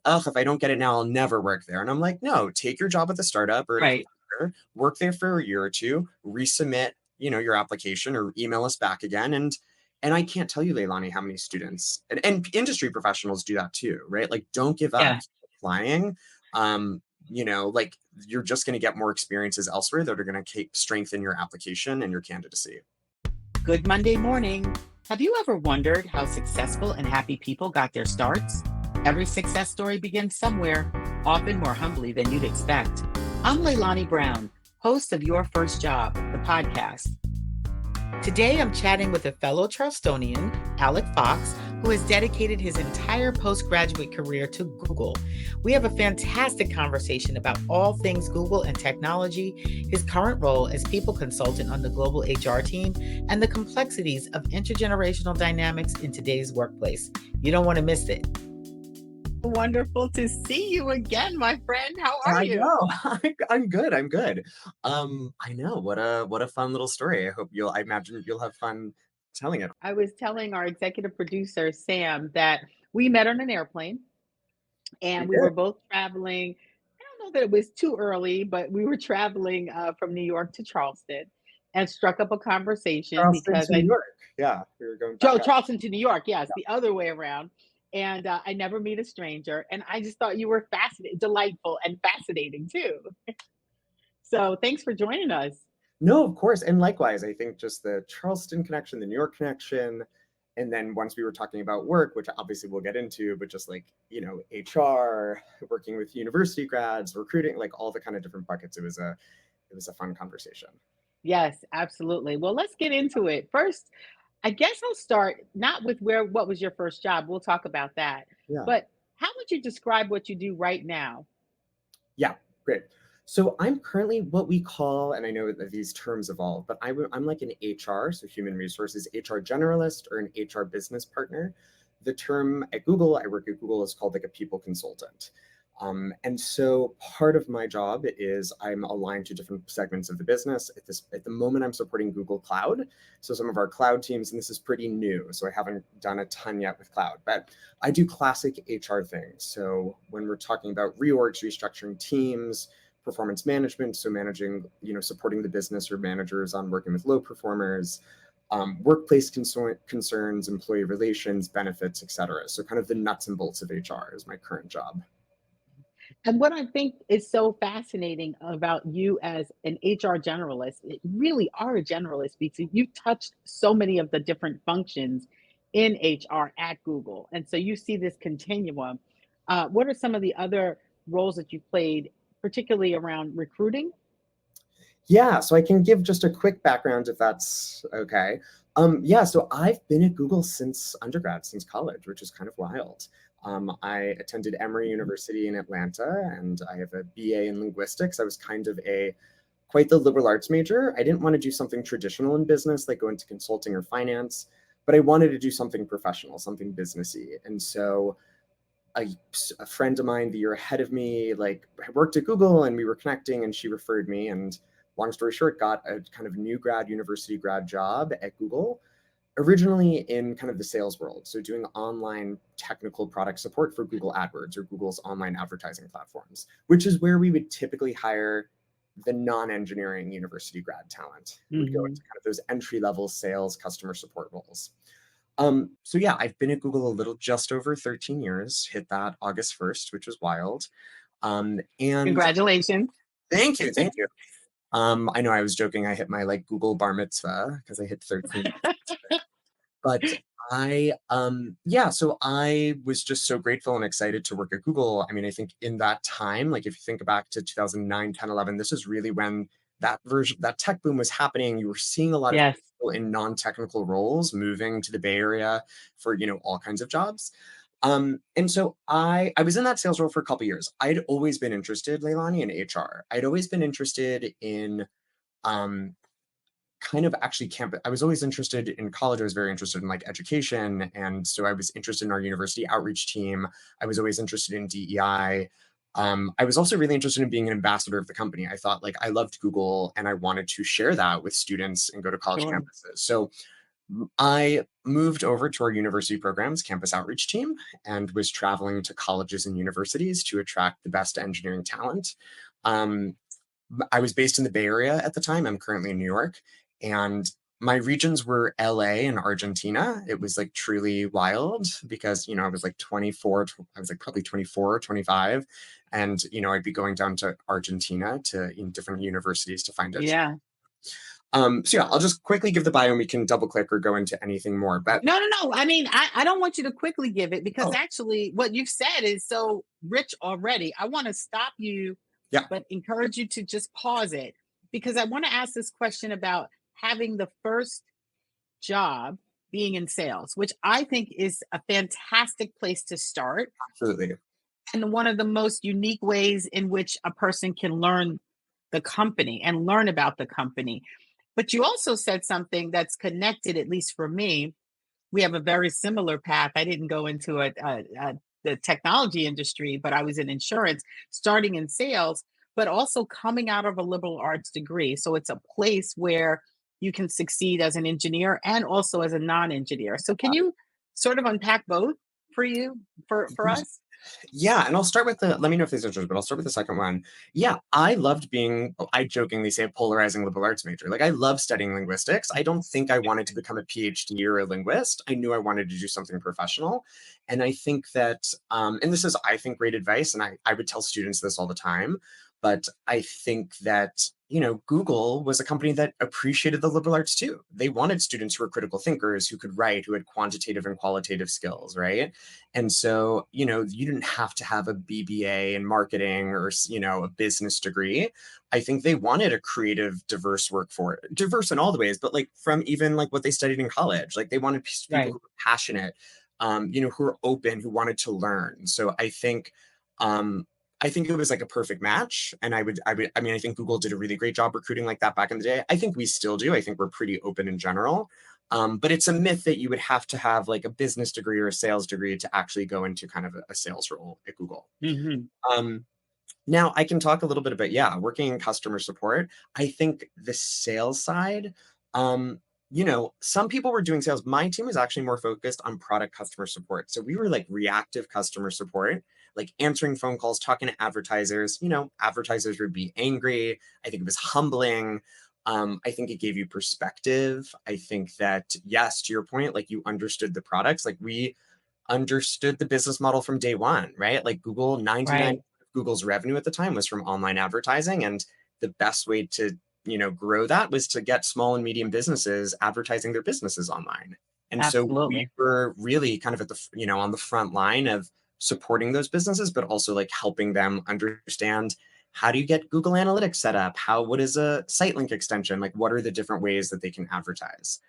oh, if I don't get it now, I'll never work there. And I'm like, no, take your job at the startup or at a Right. competitor, work there for a year or two, resubmit, your application or email us back again. And I can't tell you, Leilani, how many students and industry professionals do that too, right? Like, don't give up, Yeah. keep applying. Like you're just going to get more experiences elsewhere that are going to strengthen your application and your candidacy. Good Monday morning. Have you ever wondered how successful and happy people got their starts? Every success story begins somewhere, often more humbly than you'd expect. I'm Leilani Brown, host of Your First Job, the podcast. Today, I'm chatting with a fellow Charlestonian, Alec Fox, who has dedicated his entire postgraduate career to Google. We have a fantastic conversation about all things Google and technology, his current role as people consultant on the global HR team, and the complexities of intergenerational dynamics in today's workplace. You don't want to miss it. Wonderful to see you again, my friend. How are I you? know. I'm good. I'm good. I know. What a fun little story. I imagine you'll have fun telling it. I was telling our executive producer, Sam, that we met on an airplane We and we did. were both traveling. I don't know that it was too early, but we were traveling from New York to Charleston and struck up a conversation Charleston because to New York. Yeah, we were going back Joe up. Charleston to New York. Yes, the other way around. And I never meet a stranger. And I just thought you were fascinating, delightful, and fascinating too. So thanks for joining us. No, of course. And likewise, I think just the Charleston connection, the New York connection, and then once we were talking about work, which obviously we'll get into, but just like, HR, working with university grads, recruiting, like all the kind of different buckets. It was a fun conversation. Yes, absolutely. Well, let's get into it. First, I guess I'll start not with what was your first job. We'll talk about that. Yeah. But how would you describe what you do right now? Yeah, great. So I'm currently what we call, and I know that these terms evolve, but I'm like an HR, so human resources HR generalist or an HR business partner. The term at Google, I work at Google, is called like a people consultant. And so part of my job is I'm aligned to different segments of the business. At the moment, I'm supporting Google Cloud. So some of our cloud teams, and this is pretty new, so I haven't done a ton yet with cloud, but I do classic HR things. So when we're talking about reorgs, restructuring teams, performance management, so managing, supporting the business or managers on working with low performers, workplace concerns, employee relations, benefits, et cetera. So kind of the nuts and bolts of HR is my current job. And what I think is so fascinating about you as an HR generalist, it really are a generalist because you touched so many of the different functions in HR at Google. And so you see this continuum. What are some of the other roles that you played, particularly around recruiting? Yeah, so I can give just a quick background if that's okay. Yeah, so I've been at Google since undergrad, since college, which is kind of wild. I attended Emory University in Atlanta, and I have a BA in linguistics. I was kind of quite the liberal arts major. I didn't want to do something traditional in business, like go into consulting or finance, but I wanted to do something professional, something businessy. And so a, a friend of mine the year ahead of me like worked at Google and we were connecting and she referred me and long story short got a kind of new university grad job at Google originally in kind of the sales world. So doing online technical product support for Google AdWords or Google's online advertising platforms, which is where we would typically hire the non-engineering university grad talent. Would go into Mhm. kind of those entry-level sales customer support roles. So yeah, I've been at Google a little just over 13 years, hit that August 1st, which was wild. And Congratulations. thank you, thank you. I know I was joking, I hit my like Google bar mitzvah because I hit 13. But yeah, so I was just so grateful and excited to work at Google. I mean, I think in that time, like if you think back to 2009, 10, 11, this is really when that tech boom was happening. You were seeing a lot of Yes. people in non-technical roles moving to the Bay Area for, all kinds of jobs. And so I was in that sales role for a couple of years. I'd always been interested, Leilani, in HR. I'd always been interested in um, kind of actually campus. I was always interested in college. I was very interested in like education. And so I was interested in our university outreach team. I was always interested in DEI. I was also really interested in being an ambassador of the company. I thought like I loved Google and I wanted to share that with students and go to college Sure. campuses. So I moved over to our university programs campus outreach team and was traveling to colleges and universities to attract the best engineering talent. Um, I was based in the Bay Area at the time. I'm currently in New York, and my regions were LA and Argentina. It was like truly wild because, I was like 24, I was like probably 24 or 25. And, I'd be going down to Argentina to different universities to find a. Yeah. So yeah, I'll just quickly give the bio and we can double click or go into anything more. But No, no, no. I mean, I don't want you to quickly give it because oh, actually what you've said is so rich already. I want to stop you, yeah, but encourage you to just pause it because I want to ask this question about having the first job being in sales, which I think is a fantastic place to start absolutely. and one of the most unique ways in which a person can learn the company and learn about the company. But you also said something that's connected, at least for me. We have a very similar path. I didn't go into the technology industry, but I was in insurance, starting in sales, but also coming out of a liberal arts degree. So it's a place where you can succeed as an engineer and also as a non-engineer. So can you sort of unpack both for you, for us? Yeah, and I'll start with let me know if this is interesting, but I'll start with the second one. Yeah, I loved being, I jokingly say, a polarizing liberal arts major. Like, I love studying linguistics. I don't think I wanted to become a PhD or a linguist. I knew I wanted to do something professional. And I think that, and this is, I think, great advice. And I would tell students this all the time. But I think that, Google was a company that appreciated the liberal arts too. They wanted students who were critical thinkers, who could write, who had quantitative and qualitative skills, right? And so, you didn't have to have a BBA in marketing or, a business degree. I think they wanted a creative, diverse diverse in all the ways, but like from even like what they studied in college, like they wanted people who Right. were passionate, who were open, who wanted to learn. So I think it was like a perfect match. And I mean, I think Google did a really great job recruiting like that back in the day. I think we still do. I think we're pretty open in general. But it's a myth that you would have to have like a business degree or a sales degree to actually go into kind of a sales role at Google. Hmm. Um, Now I can talk a little bit about, yeah, working in customer support. I think the sales side, um, some people were doing sales. My team was actually more focused on product customer support. So we were like reactive customer support, like answering phone calls, talking to advertisers. Advertisers would be angry. I think it was humbling. I think it gave you perspective. I think that, yes, to your point, like you understood the products. Like we understood the business model from day one, right? Like Google, 99 Right. of Google's revenue at the time was from online advertising. And the best way to, grow that was to get small and medium businesses advertising their businesses online. And so we Absolutely. were really kind of at the, on the front line of supporting those businesses, but also like helping them understand how do you get Google Analytics set up? What is a site link extension? Like, what are the different ways that they can advertise?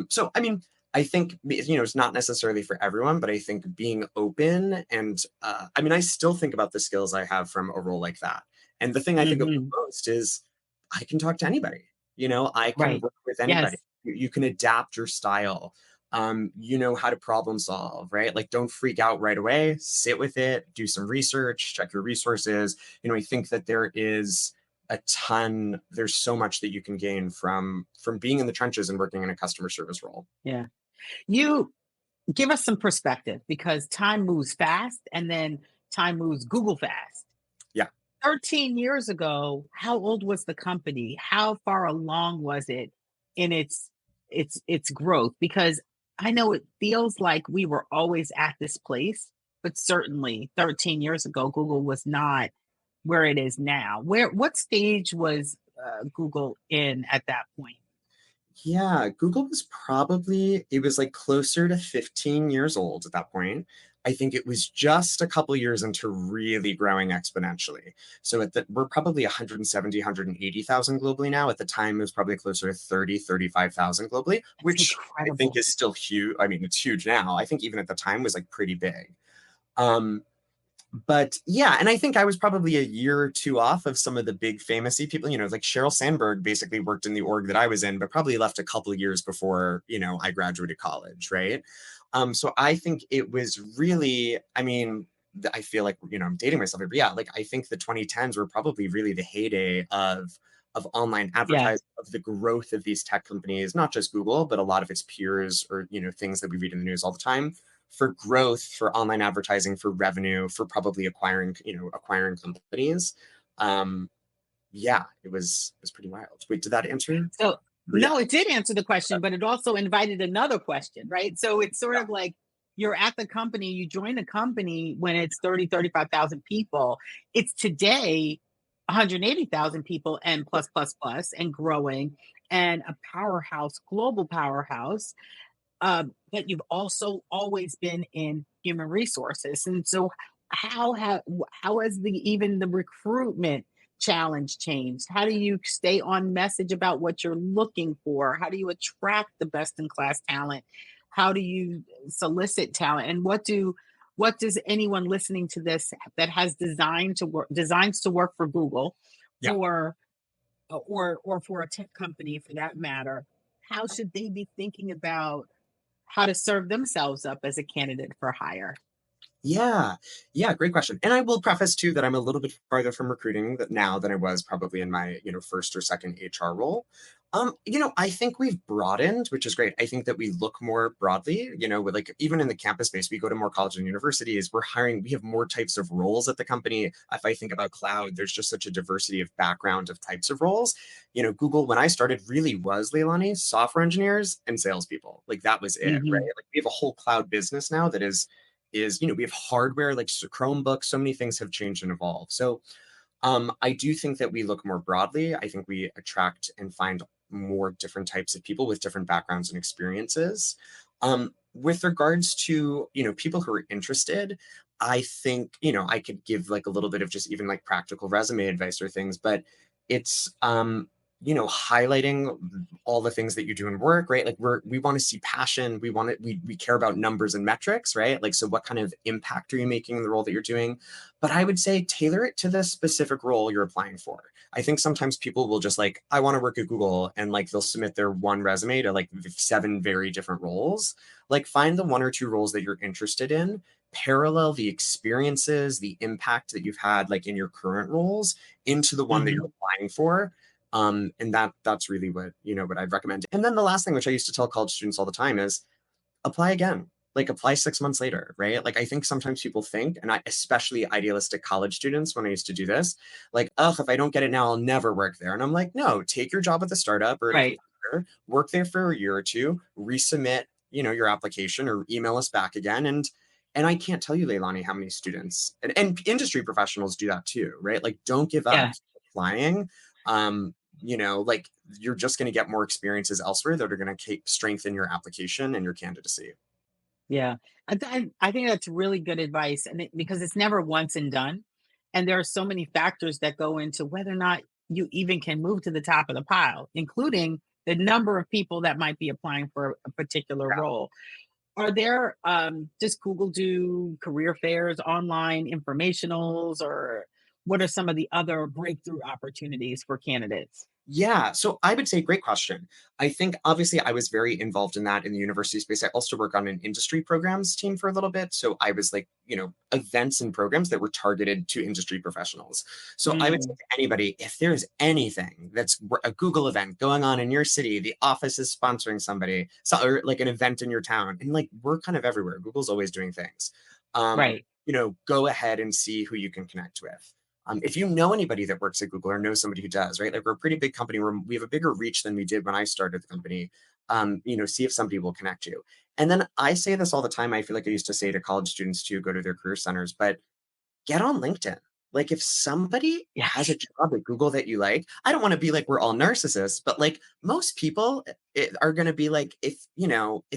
So, I mean, I think, it's not necessarily for everyone, but I think being open and I mean, I still think about the skills I have from a role like that. And the thing I think of Hmm. most is I can talk to anybody. I can Right. work with anybody. Yes. You can adapt your style. You know how to problem solve, right? Like, don't freak out right away. Sit with it, do some research, check your resources. I think that there's so much that you can gain from being in the trenches and working in a customer service role. Yeah. You give us some perspective because time moves fast and then time moves Google fast. Yeah. 13 years ago, how old was the company? How far along was it in its growth? Because I know it feels like we were always at this place, but certainly 13 years ago, Google was not where it is now. What stage was Google in at that point? Yeah, Google it was like closer to 15 years old at that point. I think it was just a couple years into really growing exponentially. So we're probably 170, 180,000 globally now. At the time, it was probably closer to 30, 35,000 globally, It's which I think incredible. is still huge. I mean, it's huge now. I think even at the time was like pretty big. Um, but yeah, and I think I was probably a year or two off of some of the big famousy people, like Sheryl Sandberg basically worked in the org that I was in, but probably left a couple of years before, I graduated college, right? So I think it was really, I mean, I feel like, I'm dating myself here, but yeah, like I think the 2010s were probably really the heyday of of online Yeah. advertising, of the growth of these tech companies, not just Google, but a lot of its peers or, things that we read in the news all the time for growth, for online advertising, for revenue, for probably acquiring companies. Um, yeah, it was pretty wild. Wait, did that answer? So, Yeah. no, it did answer the question, but it also invited another question, right? So it's sort of like you're at the company, you join the company when it's 30, 35,000 people. It's today 180,000 people and plus, plus, plus, and growing, and a powerhouse, global powerhouse. But you've also always been in human resources. And so how has the recruitment challenge changed? How do you stay on message about what you're looking for? How do you attract the best in class talent? How do you solicit talent? And what does anyone listening to this that has designs to work for Google, Yeah. for or for a tech company for that matter, how should they be thinking about how to serve themselves up as a candidate for hire? Yeah. Yeah, great question. And I will preface too that I'm a little bit farther from recruiting now than I was probably in my, first or second HR role. I think we've broadened, which is great. I think that we look more broadly, with like even in the campus space, we go to more colleges and universities, we have more types of roles at the company. If I think about cloud, there's just such a diversity of background of types of roles. Google, when I started, really was Leilani, software engineers and salespeople. Like that was it, right? Mhm. Like we have a whole cloud business now that is we have hardware like Chromebooks. So many things have changed and evolved. So I do think that we look more broadly. I think we attract and find more different types of people with different backgrounds and experiences. With regards to people who are interested, I think I could give like a little bit of just even like practical resume advice or things, but it's highlighting all the things that you do in work, right? Like we want to see passion. We care about numbers and metrics, right? Like, so what kind of impact are you making in the role that you're doing? But I would say tailor it to the specific role you're applying for. I think sometimes people will just like, I want to work at Google, and like they'll submit their one resume to like 7 very different roles. Like find the 1 or 2 roles that you're interested in, parallel the experiences, the impact that you've had like in your current roles into the one that you're Mhm. applying for. And that's really what I'd recommend. And then the last thing, which I used to tell college students all the time, is apply again. Like apply 6 months later, right? Like I think sometimes people think, and I especially idealistic college students when I used to do this, like, oh, if I don't get it now, I'll never work there. And I'm like, no, take your job at the startup or at a Right. competitor, work there for a year or two, resubmit, your application or email us back again. And I can't tell you, Leilani, how many students and industry professionals do that too, right? Like don't give up, Yeah. keep applying. Like you're just going to get more experiences elsewhere that are going to strengthen your application and your candidacy. Yeah. I think that's really good advice, and because it's never once and done. And there are so many factors that go into whether or not you even can move to the top of the pile, including the number of people that might be applying for a particular role. Are there, does Google do career fairs, online informationals, or what are some of the other breakthrough opportunities for candidates? Yeah, so I would say great question. I think obviously I was very involved in that in the university space. I also work on an industry programs team for a little bit. So I was like, events and programs that were targeted to industry professionals. So I would say Mm, to anybody, if there's anything that's a Google event going on in your city, the office is sponsoring somebody, so, or like an event in your town, and like we're kind of everywhere. Google's always doing things. right. Go ahead and see who you can connect with. If you know anybody that works at Google or know somebody who does, right? Like we're a pretty big company. We have a bigger reach than we did when I started the company. See if somebody will connect you. And then I say this all the time. I feel like I used to say to college students to go to their career centers, but get on LinkedIn. Like if somebody has a Yes. job at Google that you like, I don't want to be like we're all narcissists, but like most people are going to be like if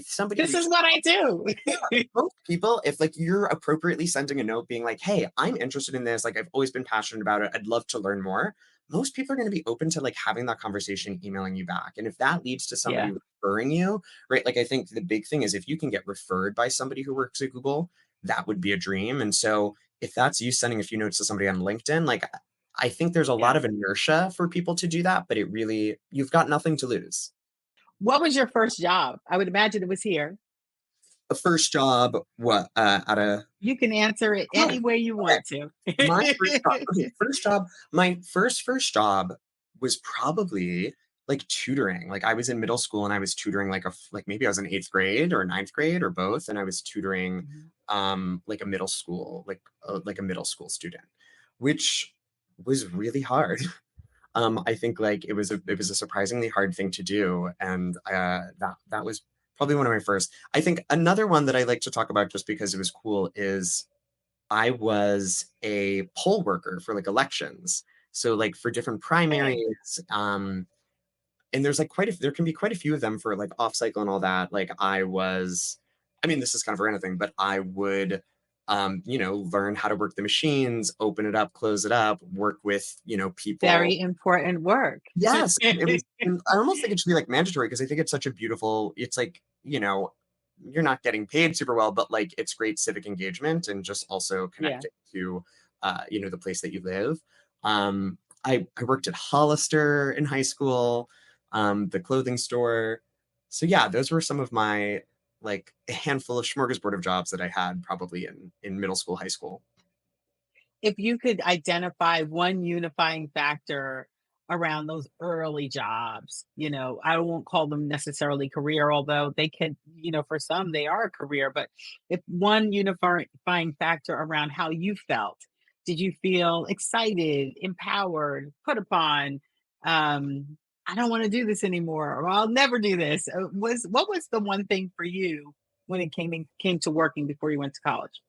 somebody This is reaches what I do. yeah, most people, if like you're appropriately sending a note being like, hey, I'm interested in this, like I've always been passionate about it, I'd love to learn more. Most people are going to be open to like having that conversation, emailing you back. And if that leads to somebody Yeah. referring you, right? Like I think the big thing is if you can get referred by somebody who works at Google, that would be a dream. And so if that's you sending a few notes to somebody on LinkedIn, like I think there's a lot Yeah. of inertia for people to do that, but you've got nothing to lose. What was your first job? I would imagine it was here. A first job, what, at a, You can answer it oh, any way you okay. want to. My first job, okay, first job, my first job was probably like tutoring. Like I was in middle school and I was tutoring like maybe I was in eighth grade or ninth grade or both, and I was tutoring Mhm. like a middle school like a middle school student, which was really hard. I think like it was a surprisingly hard thing to do, and that was probably one of my first. I think another one that I like to talk about just because it was cool is I was a poll worker for like elections. So like for different Okay. primaries, and there's like there can be quite a few of them for like off cycle and all that. Like I mean, this is kind of a random thing, but I would, learn how to work the machines, open it up, close it up, work with, people. Very important work. Yes, it was. And I almost think it should be like mandatory because I think it's such a beautiful. It's like you're not getting paid super well, but like it's great civic engagement and just also Yeah. connecting to, the place that you live. I worked at Hollister in high school, the clothing store. So yeah, those were some of my like a handful of smorgasbord of jobs that I had probably in middle school, high school. If you could identify one unifying factor around those early jobs, I won't call them necessarily career, although they can, for some they are a career, but if one unifying factor around how you felt, did you feel excited, empowered, put upon, I don't want to do this anymore, or I'll never do this? What was the one thing for you when it came to working before you went to college?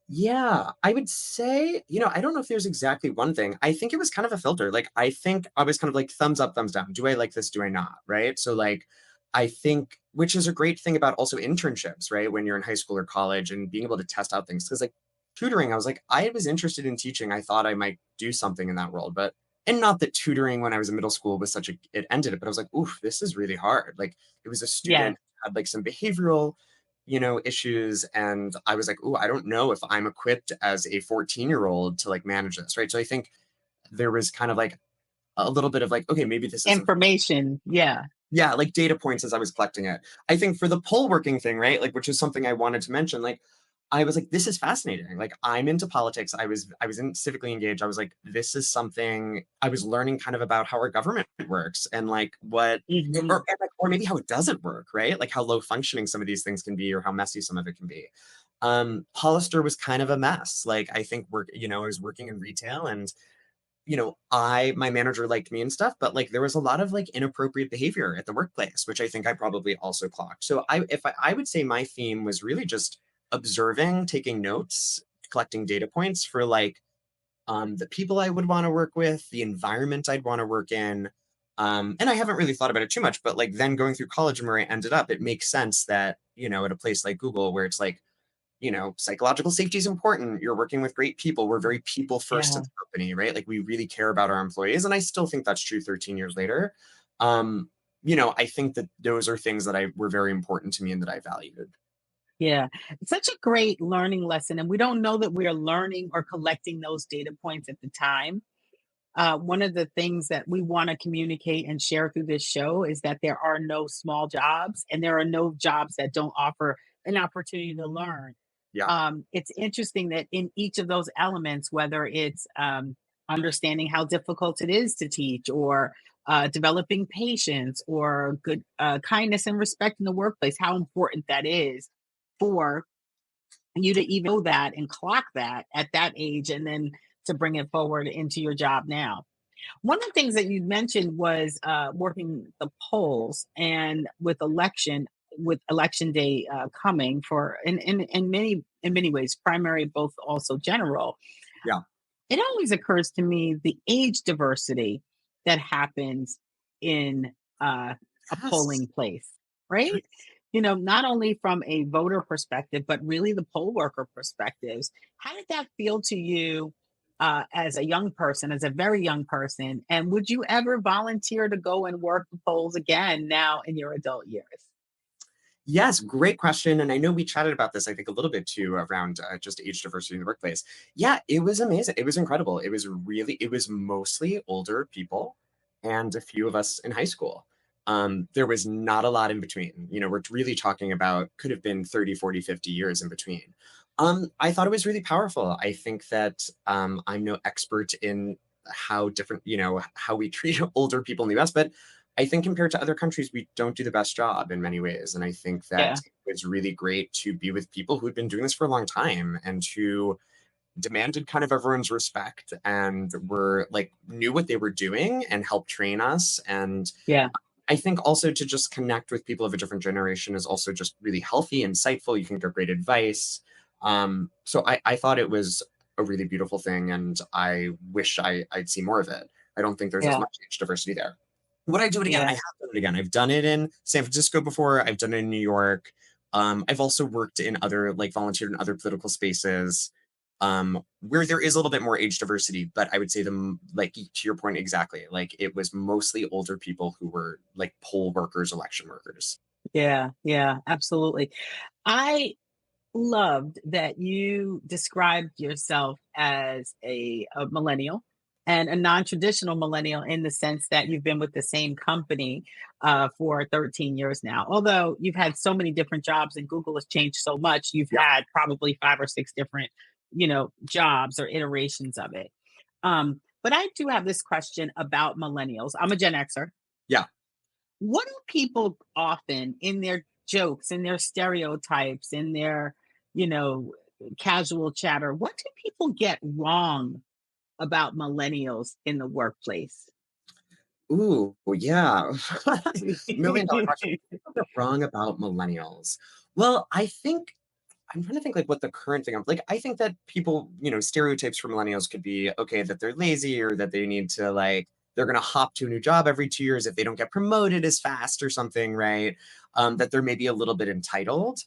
Yeah, I would say, I don't know if there's exactly one thing. I think it was kind of a filter. Like, I think I was kind of like thumbs up, thumbs down. Do I like this? Do I not? Right. So, like, I think, which is a great thing about also internships, right? When you're in high school or college and being able to test out things. Cause like tutoring, I was like, I was interested in teaching. I thought I might do something in that world. And not that tutoring when I was in middle school was it ended it, but I was like, oof, this is really hard. Like, it was a Yes. student who had like some behavioral issues. And I was like, oh, I don't know if I'm equipped as a 14-year-old to like manage this. Right. So I think there was kind of like a little bit of like, okay, maybe this isn't, Information, yeah. yeah, like data points as I was collecting it. I think for the poll working thing, right? Like, which is something I wanted to mention, like, I was like, this is fascinating. Like, I'm into politics. I was in civically engaged. I was like, this is something I was learning kind of about how our government works and like what, Mhm. or maybe how it doesn't work, right? Like how low functioning some of these things can be or how messy some of it can be. Hollister was kind of a mess. Like, I think I was working in retail and my manager liked me and stuff, but like there was a lot of like inappropriate behavior at the workplace, which I think I probably also clocked. So I would say my theme was really just observing, taking notes, collecting data points for like the people I would want to work with, the environment I'd want to work in. And I haven't really thought about it too much, but like then going through college and where I ended up, it makes sense that, at a place like Google where it's like psychological safety is important. You're working with great people. We're very people first Yeah, as a company, right? Like we really care about our employees. And I still think that's true 13 years later. Um, I think that those are things that I were very important to me and that I valued. yeah. It's such a great learning lesson, and we don't know that we are learning or collecting those data points at the time. One of the things that we wanna communicate and share through this show is that there are no small jobs, and there are no jobs that don't offer an opportunity to learn. Yeah. It's interesting that in each of those elements, whether it's understanding how difficult it is to teach, or developing patience, or good kindness and respect in the workplace, how important that is for you to even know that and clock that at that age, and then to bring it forward into your job now. One of the things that you mentioned was working the polls, and with election day coming for in many ways, primary, both also general. Yeah. It always occurs to me the age diversity that happens in a Yes. polling place, right? Not only from a voter perspective, but really the poll worker perspectives. How did that feel to you as a young person, as a very young person? And would you ever volunteer to go and work the polls again now in your adult years? Yes, great question. And I know we chatted about this, I think, a little bit too around just age diversity in the workplace. Yeah, it was amazing. It was incredible. It was mostly older people and a few of us in high school. There was not a lot in between. We're really talking about could have been 30, 40, 50 years in between. I thought it was really powerful. I think that I'm no expert in how different, how we treat older people in the US. But I think compared to other countries, we don't do the best job in many ways. And I think that Yeah. it's really great to be with people who've been doing this for a long time and who demanded kind of everyone's respect and were like knew what they were doing and helped train us. And Yeah. I think also to just connect with people of a different generation is also just really healthy, insightful. You can get great advice. So I thought it was a really beautiful thing, and I wish I'd see more of it. I don't think there's as Yeah. much age diversity there. Would I do it again? I Yeah. have done it again. I've done it in San Francisco before. I've done it in New York. I've also worked in other, like volunteered in other political spaces where there is a little bit more age diversity, but I would say them like to your point exactly, like it was mostly older people who were like poll workers, election workers. Yeah. Yeah. Absolutely. I loved that you described yourself as a millennial and a non-traditional millennial in the sense that you've been with the same company for 13 years now. Although you've had so many different jobs and Google has changed so much, you've Yeah, had probably five or six different, jobs or iterations of it. But I do have this question about millennials. I'm a Gen Xer. yeah. What do people often in their jokes, in their stereotypes, in their, you know, casual chatter, what do people get wrong about millennials in the workplace? Ooh, yeah. $1 million question. What's wrong about millennials? Well, I think I'm trying to think like what the current thing. Like, I think that people, stereotypes for millennials could be okay that they're lazy or that they need to like they're gonna hop to a new job every 2 years if they don't get promoted as fast or something, right? That they're maybe a little bit entitled.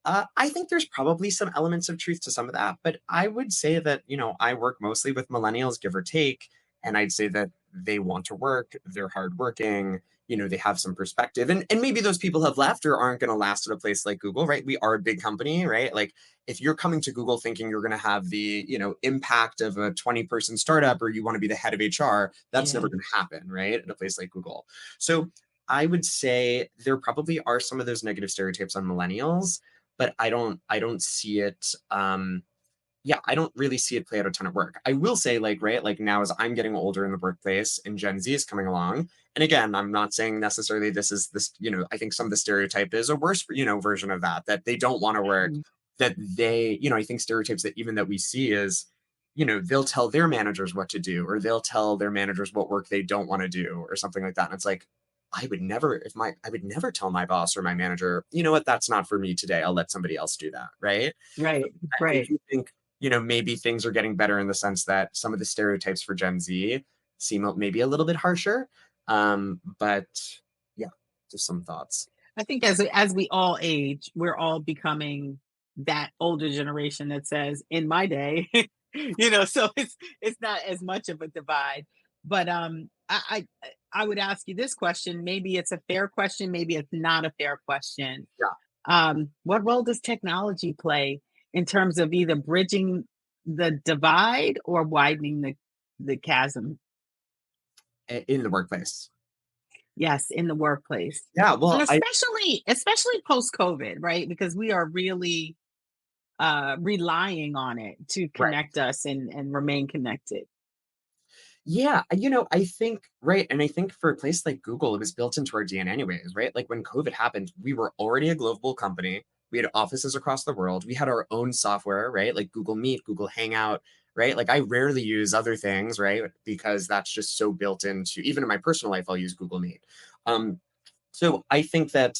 I think there's probably some elements of truth to some of that, but I would say that I work mostly with millennials, give or take, and I'd say that they want to work, they're hardworking, they have some perspective. And maybe those people have left or aren't going to last at a place like Google, right? We are a big company, right? Like if you're coming to Google thinking you're going to have the, impact of a 20-person startup or you want to be the head of HR, that's Yeah. never going to happen, right? At a place like Google. So I would say there probably are some of those negative stereotypes on millennials, but I don't see it yeah, I don't really see it play out a ton at work. I will say, like, right, like now as I'm getting older in the workplace and Gen Z is coming along, and again, I'm not saying necessarily this, I think some of the stereotype is a worse, version of that, that they don't want to work, Mhm. that they, I think stereotypes that even that we see is, they'll tell their managers what to do, or they'll tell their managers what work they don't want to do, or something like that. And it's like, I would never tell my boss or my manager, you know what, that's not for me today. I'll let somebody else do that. Right. Right. I Right. do think, maybe things are getting better in the sense that some of the stereotypes for Gen Z seem maybe a little bit harsher. But yeah, just some thoughts. I think as we all age, we're all becoming that older generation that says, "In my day," so it's not as much of a divide. But I would ask you this question. Maybe it's a fair question. Maybe it's not a fair question. Yeah, What role does technology play in terms of either bridging the divide or widening the chasm? in the workplace. Yes, in the workplace. Yeah, And well, especially post-COVID, right? Because we are really relying on it to right. connect us and remain connected. Yeah, I think right, and I think for a place like Google, it was built into our DNA anyways, right? Like when COVID happened, we were already a global company. We had offices across the world. We had our own software, right? Like Google Meet, Google Hangout, right? Like I rarely use other things, right? Because that's just so built into even in my personal life, I'll use Google Meet. So I think that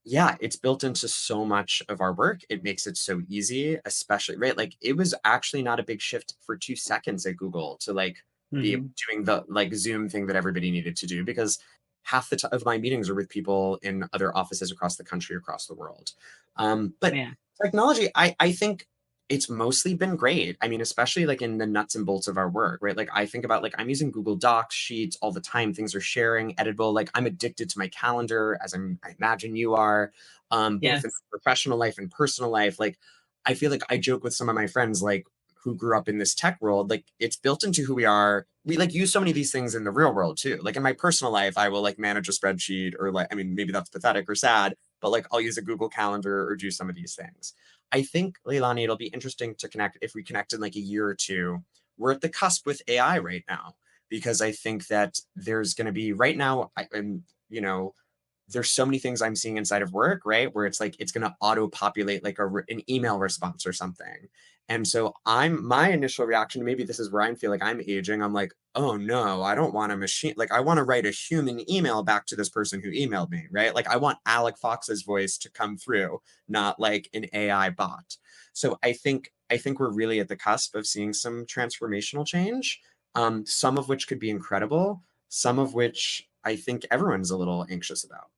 yeah, it's built into so much of our work. It makes it so easy, especially, right? Like it was actually not a big shift for 2 seconds at Google to like be Mhm. doing the like Zoom thing that everybody needed to do because half of my meetings are with people in other offices across the country, across the world. But Yeah. technology, I think it's mostly been great. I mean, especially like in the nuts and bolts of our work, right? Like I think about like I'm using Google Docs, Sheets all the time. Things are sharing, editable. Like I'm addicted to my calendar, as I imagine you are, both in Yes. professional life and personal life. Like I feel like I joke with some of my friends, like who grew up in this tech world, like it's built into who we are. We like use so many of these things in the real world too. Like in my personal life, I will like manage a spreadsheet or like, I mean, maybe that's pathetic or sad, but like I'll use a Google Calendar or do some of these things. I think, Leilani, it'll be interesting to connect if we connect in like a year or two we're at the cusp with AI right now, because I think that there's going to be right now, there's so many things I'm seeing inside of work, right? Where it's like, it's going to auto populate like an email response or something. And so my initial reaction, maybe this is where I feel like I'm aging. I'm like, oh no, I don't want a machine. Like I want to write a human email back to this person who emailed me, right? Like I want Alec Fox's voice to come through, not like an AI bot. So I think we're really at the cusp of seeing some transformational change, some of which could be incredible, some of which I think everyone's a little anxious about.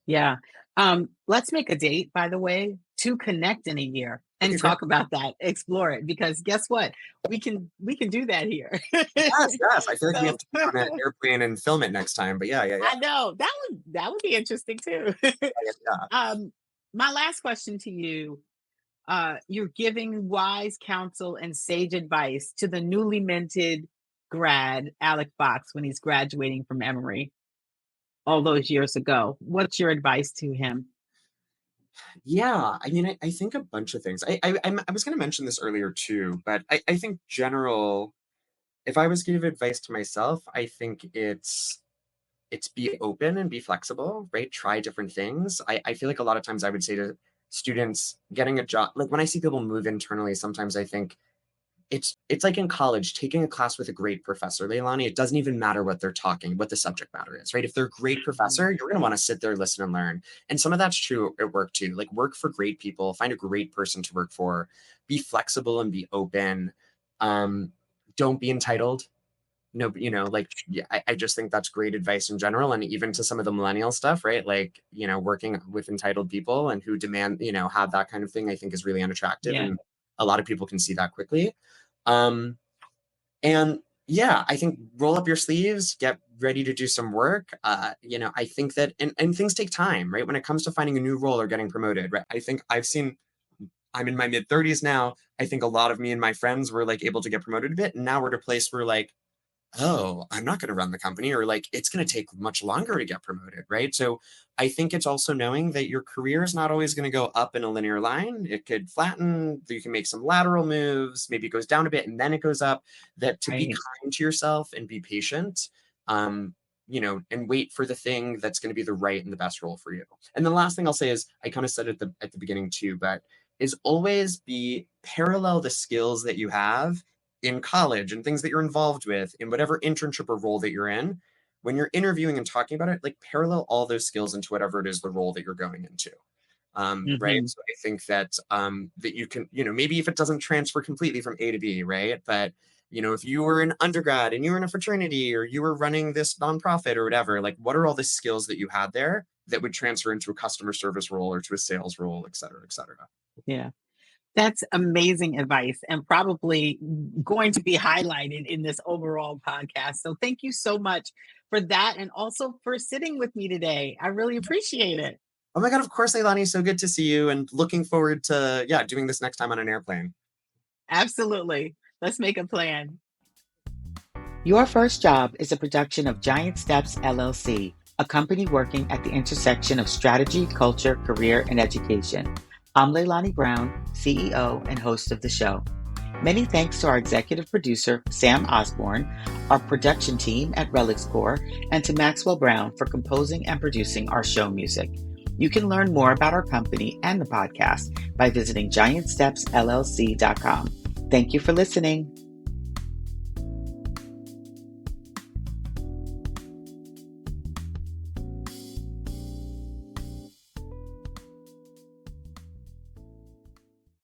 Yeah. Let's make a date, by the way, to connect in a year and Okay, great. talk about that, explore it, because guess what? We can do that here. Yes, yes. I feel like we So have to get on an airplane and film it next time. But yeah, yeah, yeah. I know that would be interesting too. Yeah, yeah. um, my last question to you, you're giving wise counsel and sage advice to the newly minted grad Alec Fox when he's graduating from Emory all those years ago. What's your advice to him? Yeah, I mean, I think a bunch of things. I was going to mention this earlier too, but I think general. If I was to give advice to myself, I think it's be open and be flexible, right? Try different things. I feel like a lot of times I would say to students getting a job, like when I see people move internally, sometimes I think it's like in college, taking a class with a great professor. Leilani, it doesn't even matter what the subject matter is, right? If they're a great Mhm. professor, you're going to want to sit there, listen, and learn. And some of that's true at work too. Like work for great people, find a great person to work for, be flexible and be open. Um, don't be entitled. No, like, yeah, I just think that's great advice in general. And even to some of the millennial stuff, right? Like, working with entitled people and who demand, have that kind of thing, I think is really unattractive. Yeah, And a lot of people can see that quickly. Um, and yeah, I think roll up your sleeves, get ready to do some work. I think that, and things take time, right? When it comes to finding a new role or getting promoted, right? I think I'm in my mid 30s now. I think a lot of me and my friends were like able to get promoted a bit. And now we're at a place where like, oh, I'm not going to run the company, or like it's going to take much longer to get promoted, right? So I think it's also knowing that your career is not always going to go up in a linear line. It could flatten, you can make some lateral moves, maybe it goes down a bit and then it goes up. That to be right. kind to yourself and be patient, um, and wait for the thing that's going to be the right and the best role for you. And the last thing I'll say is I kind of said it at the beginning too, but is always be parallel the skills that you have in college and things that you're involved with in whatever internship or role that you're in. When you're interviewing and talking about it, like parallel all those skills into whatever it is the role that you're going into. Right. Hmm. So I think that that you can, maybe if it doesn't transfer completely from A to B, right? But if you were an undergrad and you were in a fraternity or you were running this nonprofit or whatever, like what are all the skills that you had there that would transfer into a customer service role or to a sales role, et cetera, et cetera. Yeah. That's amazing advice and probably going to be highlighted in this overall podcast. So thank you so much for that and also for sitting with me today. I really appreciate it. Oh my God, of course, Leilani, so good to see you and looking forward to, yeah, doing this next time on an airplane. Absolutely. Let's make a plan. Your First Job is a production of Giant Steps LLC, a company working at the intersection of strategy, culture, career, and education. I'm Leilani Brown, CEO and host of the show. Many thanks to our executive producer, Sam Osborne, our production team at Relics Corps, and to Maxwell Brown for composing and producing our show music. You can learn more about our company and the podcast by visiting giantstepsllc.com. Thank you for listening.